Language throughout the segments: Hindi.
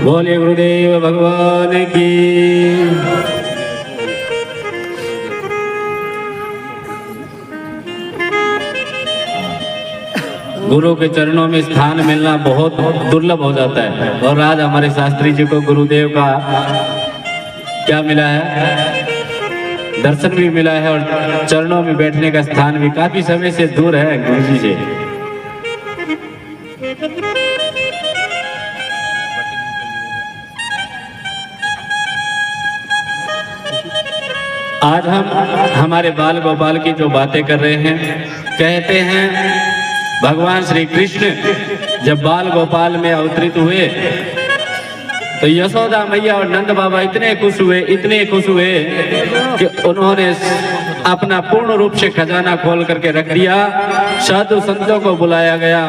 बोले गुरुदेव भगवान की। गुरु के चरणों में स्थान मिलना बहुत दुर्लभ हो जाता है। और आज हमारे शास्त्री जी को गुरुदेव का क्या मिला है, दर्शन भी मिला है और चरणों में बैठने का स्थान भी। काफी समय से दूर है गुरु जी से। आज हम हमारे बाल गोपाल की जो बातें कर रहे हैं, कहते हैं भगवान श्री कृष्ण जब बाल गोपाल में अवतरित हुए तो यशोदा मैया और नंद बाबा इतने खुश हुए कि उन्होंने अपना पूर्ण रूप से खजाना खोल करके रख दिया। साधु संतों को बुलाया गया,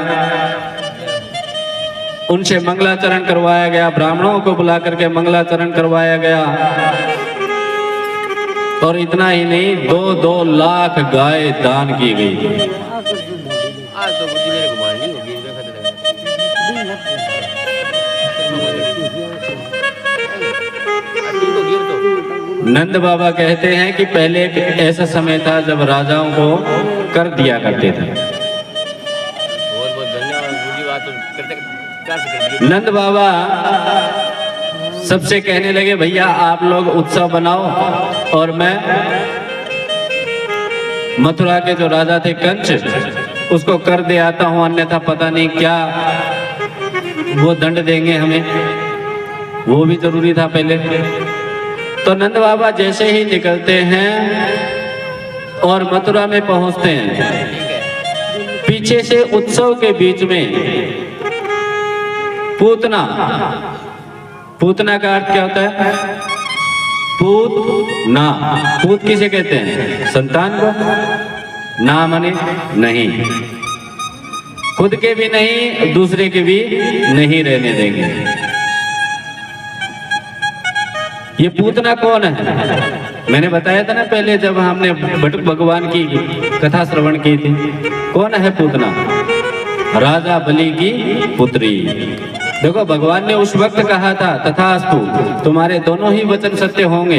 उनसे मंगलाचरण करवाया गया, ब्राह्मणों को बुला करके मंगलाचरण करवाया गया। और इतना ही नहीं, 2-2 लाख गाय दान की गई। नंद बाबा कहते हैं कि पहले एक ऐसा समय था जब राजाओं को कर दिया करते थे। नंद बाबा सबसे कहने लगे, भैया आप लोग उत्सव बनाओ और मैं मथुरा के जो राजा थे कंस, उसको कर दे आता हूं, अन्यथा पता नहीं क्या वो दंड देंगे हमें। वो भी जरूरी था पहले। तो नंद बाबा जैसे ही निकलते हैं और मथुरा में पहुंचते हैं, पीछे से उत्सव के बीच में पूतना, पूतना का अर्थ क्या होता है? पूत ना, पूत किसे कहते हैं? संतान को। ना माने नहीं, खुद के भी नहीं, दूसरे के भी नहीं रहने देंगे। ये पूतना कौन है? मैंने बताया था ना पहले जब हमने बटुक भगवान की कथा श्रवण की थी। कौन है पूतना? राजा बलि की पुत्री। देखो भगवान ने उस वक्त कहा था तथास्तु, तुम्हारे दोनों ही वचन सत्य होंगे,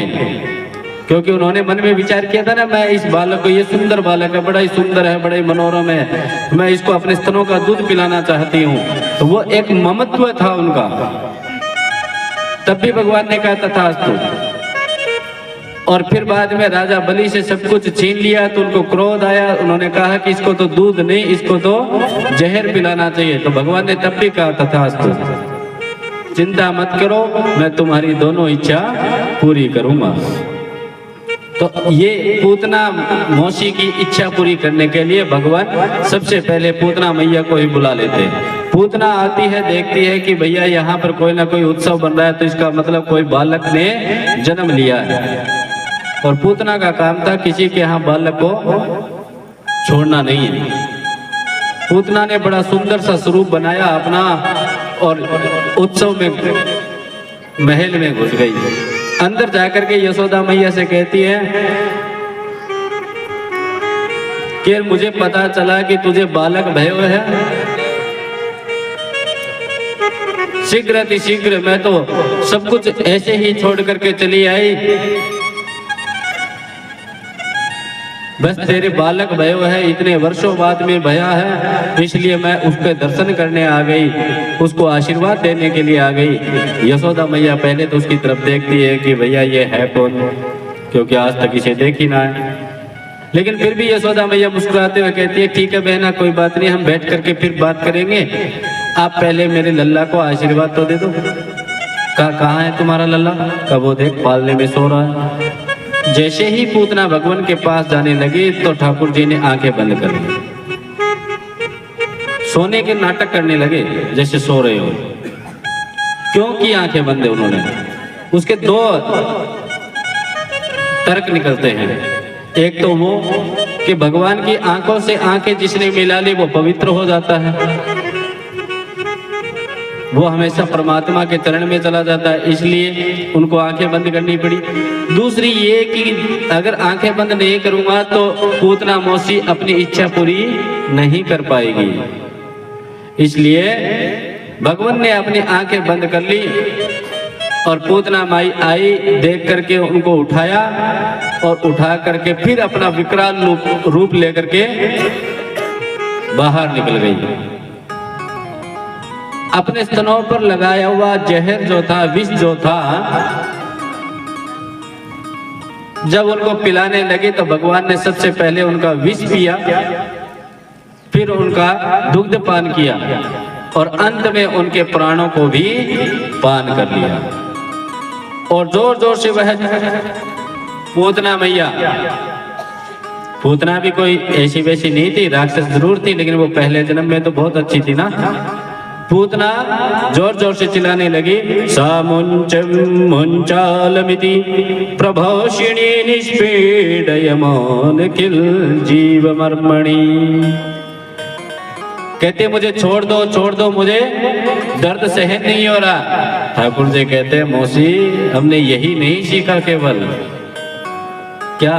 क्योंकि उन्होंने मन में विचार किया था ना, मैं इस बालक को, ये सुंदर बालक है, बड़ा ही सुंदर है, बड़ा ही मनोरम है, मैं इसको अपने स्तनों का दूध पिलाना चाहती हूँ। तो वो एक ममत्व था उनका। तब भी भगवान ने कहा तथास्तु। और फिर बाद में राजा बलि से सब कुछ छीन लिया तो उनको क्रोध आया। उन्होंने कहा कि इसको तो दूध नहीं, इसको तो जहर पिलाना चाहिए। तो भगवान ने तब भी कहा तथास्तु, चिंता मत करो, मैं तुम्हारी दोनों इच्छा पूरी करूंगा। तो ये पूतना मौसी की इच्छा पूरी करने के लिए भगवान सबसे पहले पूतना मैया को ही बुला लेते हैं। पूतना आती है, देखती है कि भैया यहाँ पर कोई ना कोई उत्सव बन रहा है, तो इसका मतलब कोई बालक ने जन्म लिया है। और पूतना का काम था किसी के यहाँ बालक को छोड़ना नहीं है। पूतना ने बड़ा सुंदर सा स्वरूप बनाया अपना और उत्सव में महल में घुस गई। अंदर जाकर के यशोदा मैया से कहती है कि मुझे पता चला कि तुझे बालक भय है, शीघ्र अतिशीघ्र मैं तो सब कुछ ऐसे ही छोड़ करके चली आई, बस तेरे बालक भयो है, इतने वर्षों बाद में भया है, इसलिए मैं उसके दर्शन करने आ गई, उसको आशीर्वाद देने के लिए आ गई। यशोदा मैया पहले तो उसकी तरफ देखती है कि भैया ये है कौन, क्योंकि आज तक इसे देखी ना है। लेकिन फिर भी यशोदा मैया मुस्कुराते हुए कहती है ठीक है बहना, कोई बात नहीं, हम बैठ करके फिर बात करेंगे, आप पहले मेरे लल्ला को आशीर्वाद तो दे दो। कहाँ है तुम्हारा लल्ला? कब वो देख पालने में सो रहा है। जैसे ही पूतना भगवान के पास जाने लगी तो ठाकुर जी ने आंखें बंद कर ली, सोने के नाटक करने लगे जैसे सो रहे हो। क्यों की आंखें बंद है उन्होंने? उसके दो तर्क निकलते हैं। एक तो वो कि भगवान की आंखों से आंखें जिसने मिला ली वो पवित्र हो जाता है, वो हमेशा परमात्मा के चरण में चला जाता है, इसलिए उनको आंखें बंद करनी पड़ी। दूसरी ये कि अगर आंखें बंद नहीं करूंगा तो पूतना मौसी अपनी इच्छा पूरी नहीं कर पाएगी, इसलिए भगवान ने अपनी आंखें बंद कर ली और पूतना माई आई, देख करके उनको उठाया और उठा करके फिर अपना विकराल रूप लेकर के बाहर निकल गई। अपने स्तनों पर लगाया हुआ जहर जो था, विष जो था, जब उनको पिलाने लगे तो भगवान ने सबसे पहले उनका विष पिया, फिर उनका दुग्ध पान किया और अंत में उनके प्राणों को भी पान कर लिया। और जोर जोर से वह पूतना मैया, पूतना भी कोई ऐसी वैसी नहीं थी, राक्षस जरूर थी, लेकिन वो पहले जन्म में तो बहुत अच्छी थी ना। पूतना जोर जोर से चिल्लाने लगी, सामुंचम मुंचालमिति प्रभोषिणी निष्पीडयमान किल जीवमर्मणि। कहते मुझे छोड़ दो, मुझे दर्द सहन नहीं हो रहा। ठाकुर जी कहते मौसी, हमने यही नहीं सीखा केवल, क्या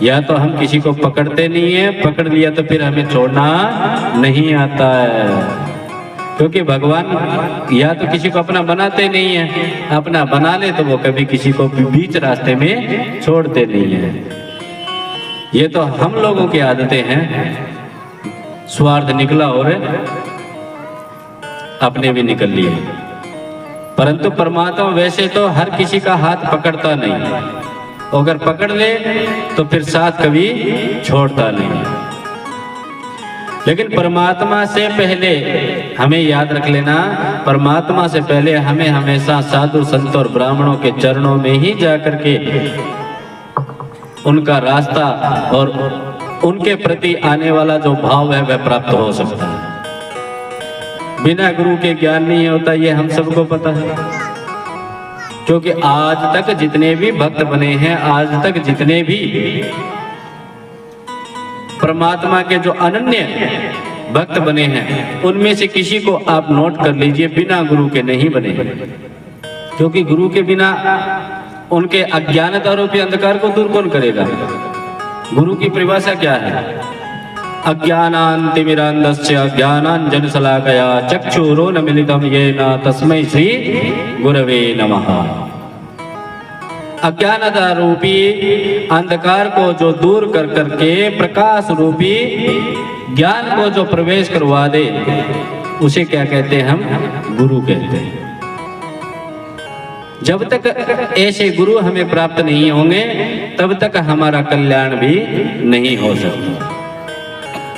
या तो हम किसी को पकड़ते नहीं है, पकड़ लिया तो फिर हमें छोड़ना नहीं आता है। क्योंकि भगवान या तो किसी को अपना बनाते नहीं है, अपना बना ले तो वो कभी किसी को बीच रास्ते में छोड़ते नहीं है। ये तो हम लोगों की आदतें हैं, स्वार्थ निकला और अपने भी निकल लिए। परंतु परमात्मा वैसे तो हर किसी का हाथ पकड़ता नहीं, अगर पकड़ ले तो फिर साथ कभी छोड़ता नहीं। लेकिन परमात्मा से पहले हमें याद रख लेना, परमात्मा से पहले हमें हमेशा साधु संत और ब्राह्मणों के चरणों में ही जाकर के उनका रास्ता और उनके प्रति आने वाला जो भाव है वह प्राप्त हो सकता है। बिना गुरु के ज्ञान नहीं होता, ये हम सबको पता है। क्योंकि आज तक जितने भी भक्त बने हैं, आज तक जितने भी परमात्मा के जो अनन्य भक्त बने हैं, उनमें से किसी को आप नोट कर लीजिए, बिना गुरु के नहीं बने। क्योंकि गुरु के बिना उनके अज्ञानता रूपी अंधकार को दूर कौन करेगा? गुरु की परिभाषा क्या है? अज्ञानान्तिमिरान्धस्य ज्ञानाञ्जनशलाकया चक्षुरुन्मीलितं येन तस्मै श्री गुरवे नमः। अज्ञानता रूपी अंधकार को जो दूर कर करके प्रकाश रूपी ज्ञान को जो प्रवेश करवा दे, उसे क्या कहते हैं? हम गुरु कहते हैं। जब तक ऐसे गुरु हमें प्राप्त नहीं होंगे, तब तक हमारा कल्याण भी नहीं हो सकता।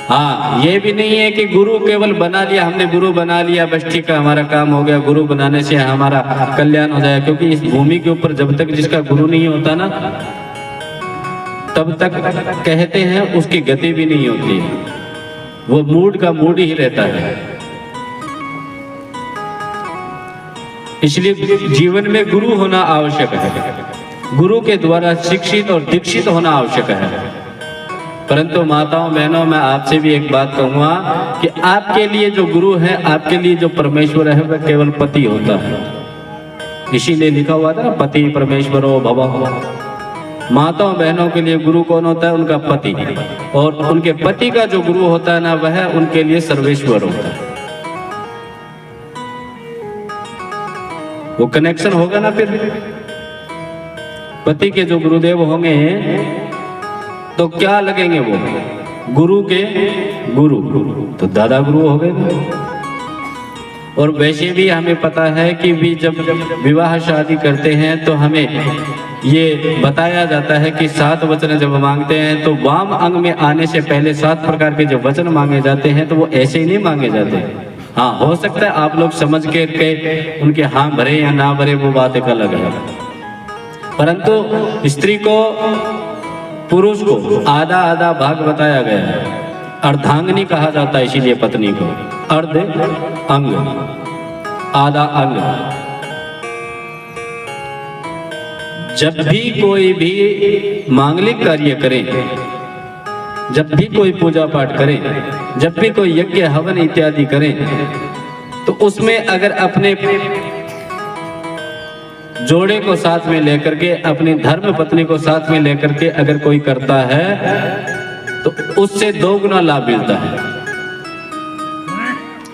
हाँ, ये भी नहीं है कि गुरु केवल बना लिया, हमने गुरु बना लिया बस ठीक है, हमारा काम हो गया, गुरु बनाने से हमारा कल्याण हो जाए। क्योंकि इस भूमि के ऊपर जब तक जिसका गुरु नहीं होता ना, तब तक कहते हैं उसकी गति भी नहीं होती, वो मूड का मूड ही रहता है। इसलिए जीवन में गुरु होना आवश्यक है, गुरु के द्वारा शिक्षित और दीक्षित होना आवश्यक है। परंतु माताओं बहनों, मैं आपसे भी एक बात कहूंगा कि आपके लिए जो गुरु है, आपके लिए जो परमेश्वर है, वह केवल पति होता है। इसीलिए लिखा हुआ था ना, पति परमेश्वरो भव। माताओं बहनों के लिए गुरु कौन होता है? उनका पति। और उनके पति का जो गुरु होता है ना, वह उनके लिए सर्वेश्वर होता है। वो कनेक्शन होगा ना, फिर पति के जो गुरुदेव होंगे तो क्या लगेंगे? वो गुरु के गुरु, तो दादा गुरु हो गए। और वैसे भी हमें पता है कि भी जब विवाह शादी करते हैं तो हमें ये बताया जाता है कि 7 वचन जब मांगते हैं तो वाम अंग में आने से पहले 7 प्रकार के जो वचन मांगे जाते हैं तो वो ऐसे ही नहीं मांगे जाते। हाँ, हो सकता है आप लोग समझ के उनके हाँ भरे या ना भरे, वो बात एक अलग है। परंतु स्त्री को, पुरुष को आधा आधा भाग बताया गया है। अर्धांगिनी कहा जाता है इसीलिए पत्नी को, अर्ध अंग, आधा अंग। जब भी कोई भी मांगलिक कार्य करें, जब भी कोई पूजा पाठ करें, जब भी कोई यज्ञ हवन इत्यादि करें, तो उसमें अगर अपने जोड़े को साथ में लेकर के, अपनी धर्म पत्नी को साथ में लेकर के अगर कोई करता है तो उससे 2 गुना लाभ मिलता है।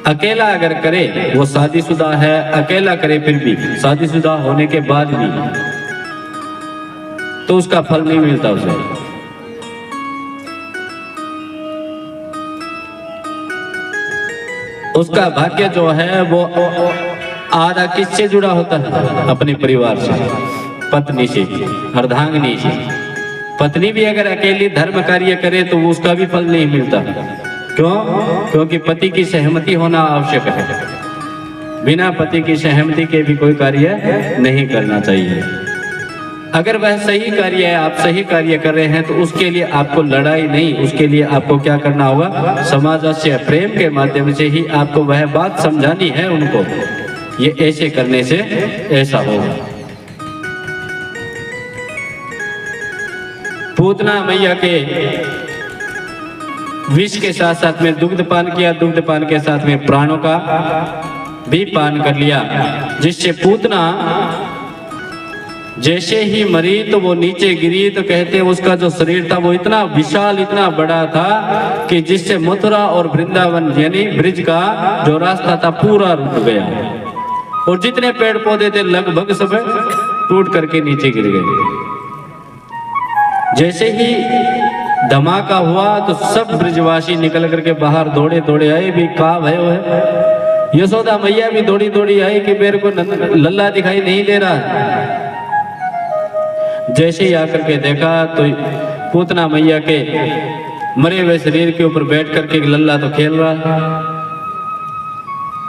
अकेला अगर करे, वो शादीशुदा है, अकेला करे फिर भी, शादीशुदा होने के बाद भी, तो उसका फल नहीं मिलता उसे। उसका भाग्य जो है वो आधा किससे जुड़ा होता है? अपने परिवार से, पत्नी से, अर्धांगिनी से। पत्नी भी अगर अकेली धर्म कार्य करे तो उसका भी फल नहीं मिलता। क्यों? क्योंकि पति की सहमति होना आवश्यक है। बिना पति की सहमति के भी कोई कार्य नहीं करना चाहिए। अगर वह सही कार्य है, आप सही कार्य कर रहे हैं, तो उसके लिए आपको लड़ाई नहीं, उसके लिए आपको क्या करना होगा? समाज से प्रेम के माध्यम से ही आपको वह बात समझानी है उनको, ये ऐसे करने से ऐसा होगा। पूतना मैया के विष के साथ साथ में दुग्ध पान किया, दुग्ध पान के साथ में प्राणों का भी पान कर लिया, जिससे पूतना जैसे ही मरी तो वो नीचे गिरी, तो कहते हैं उसका जो शरीर था वो इतना विशाल, इतना बड़ा था कि जिससे मथुरा और वृंदावन यानी ब्रिज का जो रास्ता था पूरा रुक गया, और जितने पेड़ पौधे थे लगभग सब टूट करके नीचे गिर गए। जैसे ही धमाका हुआ तो सब ब्रिजवासी निकल करके बाहर दौड़े दौड़े आए, भी कहा भयो है। यशोदा मैया भी दौड़ी दौड़ी आई कि मेरे को लल्ला दिखाई नहीं दे रहा। जैसे ही आकर के देखा तो पूतना मैया के मरे हुए शरीर के ऊपर बैठ करके लल्ला तो खेल रहा।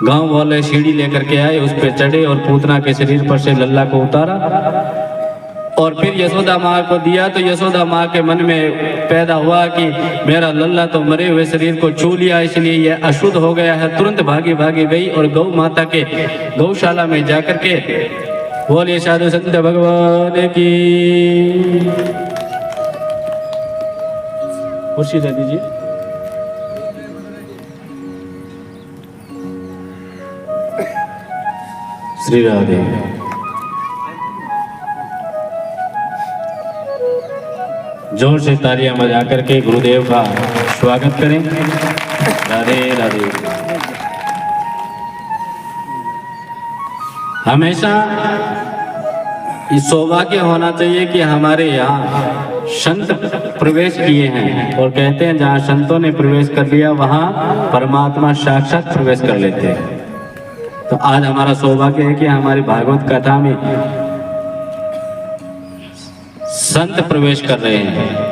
गांव वाले सीढ़ी लेकर के आए, उस पर चढ़े और पूतना के शरीर पर से लल्ला को उतारा और फिर यशोदा माँ को दिया। तो यशोदा माँ के मन में पैदा हुआ कि मेरा लल्ला तो मरे हुए शरीर को छू लिया, इसलिए यह अशुद्ध हो गया है। तुरंत भागी भागी गई और गौ माता के गौशाला में जाकर के बोलिए साधु संत भगवान की। खुशी दे दीजिए। श्री राधे। जोर से तालियां बजा करके गुरुदेव का स्वागत करें। राधे राधे। हमेशा इस सौभाग्य होना चाहिए कि हमारे यहाँ संत प्रवेश किए हैं, और कहते हैं जहाँ संतों ने प्रवेश कर लिया वहाँ परमात्मा साक्षात प्रवेश कर लेते हैं। तो आज हमारा सौभाग्य है कि हमारी भागवत कथा में संत प्रवेश कर रहे हैं।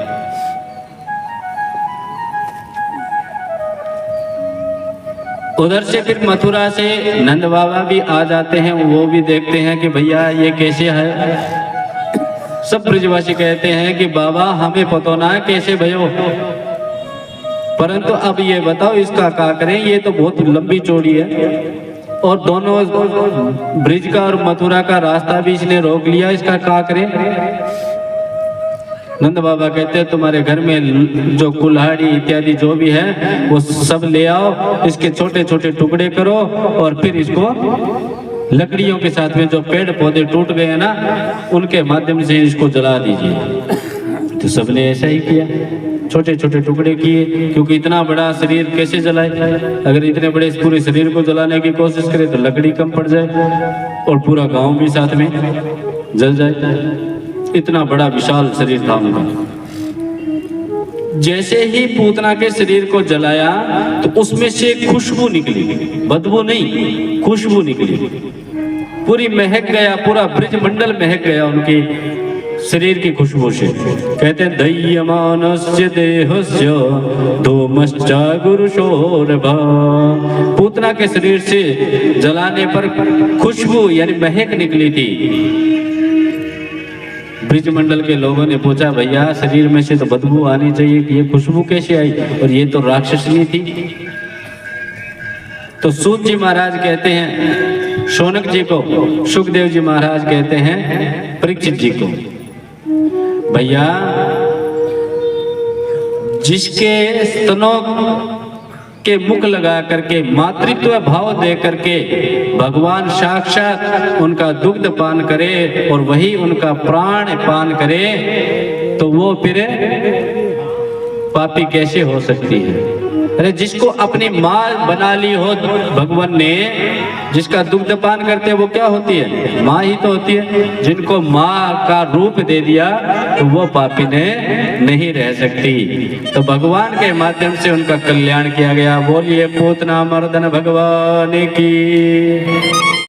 उधर से फिर मथुरा से नंद बाबा भी आ जाते हैं, वो भी देखते हैं कि भैया ये कैसे है। सब ब्रजवासी कहते हैं कि बाबा हमें पता ना है कैसे भयो, परंतु अब ये बताओ इसका क्या करें, ये तो बहुत लंबी चौड़ी है और दोनों ब्रिज का और मथुरा का रास्ता भी इसने रोक लिया, इसका क्या करें। नंद बाबा कहते हैं तुम्हारे घर में जो कुल्हाड़ी इत्यादि जो भी है वो सब ले आओ, इसके छोटे छोटे टुकड़े करो और फिर इसको लकड़ियों के साथ में जो पेड़ पौधे टूट गए ना उनके माध्यम से इसको जला दीजिए। तो सबने ऐसा ही किया, छोटे छोटे टुकड़े किए, क्योंकि इतना बड़ा शरीर कैसे जलाए। अगर इतने बड़े पूरे शरीर को जलाने की कोशिश करे तो लकड़ी कम पड़ जाए और पूरा गांव भी साथ में जल जाए। इतना बड़ा विशाल शरीर था उनका। जैसे ही पूतना के शरीर को जलाया तो उसमें से खुशबू निकली, बदबू नहीं खुशबू निकली, पूरी महक गया, पूरा ब्रिज मंडल महक गया उनकी शरीर की खुशबू से। कहते हैं दह्यमानस्य देहस्य धूमश्च गुरुशोरभा। पूतना के शरीर से जलाने पर खुशबू यानी महक निकली थी। ब्रिज मंडल के लोगों ने पूछा भैया शरीर में से तो बदबू आनी चाहिए कि ये खुशबू कैसे आई, और ये तो राक्षसनी थी। तो सूत जी महाराज कहते हैं शौनक जी को, सुखदेव जी महाराज कहते हैं परीक्षित जी को, भैया जिसके स्तनों के मुख लगा करके मातृत्व भाव दे करके भगवान साक्षात उनका दुग्ध पान करे और वही उनका प्राण पान करे तो वो फिर पापी कैसे हो सकती है। अरे जिसको अपनी माँ बना ली हो भगवान ने, जिसका दुग्ध पान करते हैं वो क्या होती है? माँ ही तो होती है। जिनको माँ का रूप दे दिया तो वो पापी ने नहीं रह सकती। तो भगवान के माध्यम से उनका कल्याण किया गया। बोलिए पूतना मर्दन भगवान की।